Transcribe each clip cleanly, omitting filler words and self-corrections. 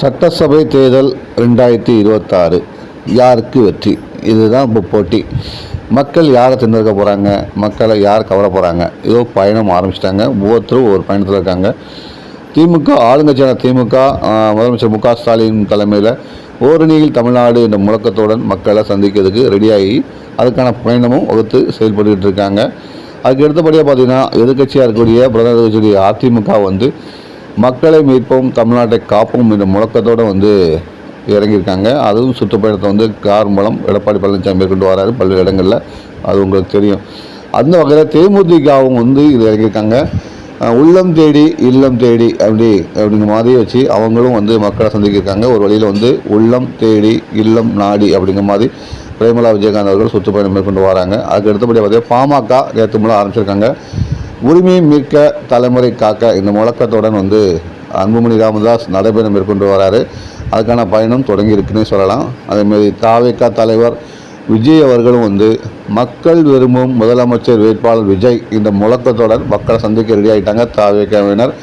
சட்டசபை தேர்தல் 2026 யாருக்கு வெற்றி? இதுதான் இப்போ போட்டி. மக்கள் யாரை தேர்ந்தெடுக்க போகிறாங்க, மக்களை யார் கவர போகிறாங்க, ஏதோ பயணம் ஆரம்பிச்சிட்டாங்க. ஒவ்வொருத்தரும் ஒரு பயணத்தில் இருக்காங்க. திமுக ஆளுங்கட்சியான திமுக முதலமைச்சர் மு க ஸ்டாலின் தலைமையில் ஓரணியில் தமிழ்நாடு என்ற முழக்கத்துடன் மக்களை சந்திக்கிறதுக்கு ரெடியாகி அதுக்கான பயணமும் வகுத்து செயல்பட்டுக்கிட்டு இருக்காங்க. அதுக்கு அடுத்தபடியாக பார்த்தீங்கன்னா எதிர்கட்சியாக இருக்கக்கூடிய பிரதம எதிர்கட்சி அதிமுக மக்களை மீட்போம் தமிழ்நாட்டை காப்போம் என்ற முழக்கத்தோடு இறங்கியிருக்காங்க. அதுவும் சுற்றுப்பயணத்தை கார் மூலம் எடப்பாடி பழனிசாமி மேற்கொண்டு வராரு பல்வேறு இடங்களில். அது உங்களுக்கு தெரியும். அந்த வகையில் தேமுதிகவும் இது இறங்கியிருக்காங்க. உள்ளம் தேடி இல்லம் தேடி அப்படிங்கிற மாதிரி வச்சு அவங்களும் மக்களை சந்திக்கிருக்காங்க. ஒரு வழியில் உள்ளம் தேடி இல்லம் நாடி அப்படிங்கிற மாதிரி பிரேமலா விஜயகாந்த் அவர்கள் சுற்றுப்பயணம் மேற்கொண்டு வராங்க. அதுக்கு அடுத்தபடியாக பார்த்தீங்கன்னா பாமக நேற்று மூலம் ஆரம்பிச்சிருக்காங்க. உரிமையை மீட்க தலைமுறை காக்க இந்த முழக்கத்துடன் அன்புமணி ராமதாஸ் நடைபெறும் மேற்கொண்டு வராரு. அதுக்கான பயணம் தொடங்கி இருக்குன்னே சொல்லலாம். அதேமாதிரி தாவேகா தலைவர் விஜய் அவர்களும் மக்கள் விரும்பும் முதலமைச்சர் வேட்பாளர் விஜய் இந்த முழக்கத்துடன் மக்களை சந்திக்க ரெடி ஆகிட்டாங்க. தாவேகாவினர்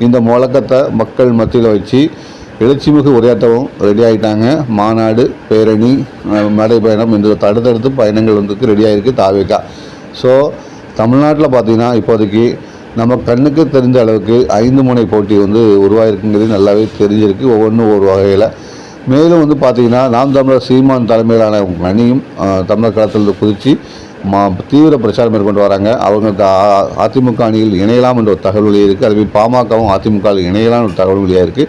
இந்த முழக்கத்தை மக்கள் மத்தியில் வச்சு எழுச்சிமிகு உரையாற்றவும் ரெடி ஆகிட்டாங்க. மாநாடு, பேரணி, நடைபயணம் இந்த அடுத்தடுத்து பயணங்கள் ரெடி ஆகிருக்கு தாவேகா. ஸோ தமிழ்நாட்டில் பார்த்திங்கன்னா இப்போதைக்கு நம்ம கண்ணுக்கு தெரிஞ்ச அளவுக்கு 5 முனை போட்டி உருவாயிருக்குங்கிறது நல்லாவே தெரிஞ்சிருக்கு, ஒவ்வொன்றும் ஒரு வகையில். மேலும் பார்த்திங்கன்னா நாம் தமிழர் சீமான் தலைமையிலான அணியும் தமிழர் களத்தில் குதித்து தீவிர பிரச்சாரம் மேற்கொண்டு வராங்க. அவங்க அதிமுக அணியில் இணையலாம் என்ற ஒரு தகவல் வெளியாக அதுவே பாமகவும் அதிமுக இணையலாம் ஒரு தகவல் வெளியாக இருக்குது.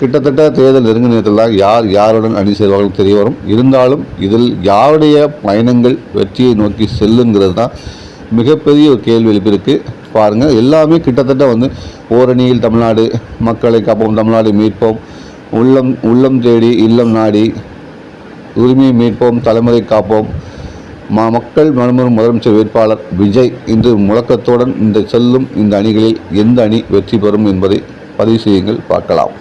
கிட்டத்தட்ட தேர்தல் நெருங்கும் நேரத்தில் தான் யாருடன் அணி சேர்வார்கள் தெரிய வரும். இருந்தாலும் இதில் யாருடைய பயணங்கள் வெற்றியை நோக்கி செல்லுங்கிறது தான் மிகப்பெரிய ஒரு கேள்வி எழுப்பியிருக்கு. பாருங்கள், எல்லாமே கிட்டத்தட்ட ஓரணியில் தமிழ்நாடு, மக்களை காப்போம் தமிழ்நாடு மீட்போம், உள்ளம் தேடி இல்லம் நாடி, உரிமையை மீட்போம் தலைமுறை காப்போம், மக்கள் மனமுறும் முதலமைச்சர் வேட்பாளர் விஜய் இன்று முழக்கத்துடன் செல்லும் இந்த அணிகளில் எந்த அணி வெற்றி பெறும் என்பதை பதிவு செய்யுங்கள், பார்க்கலாம்.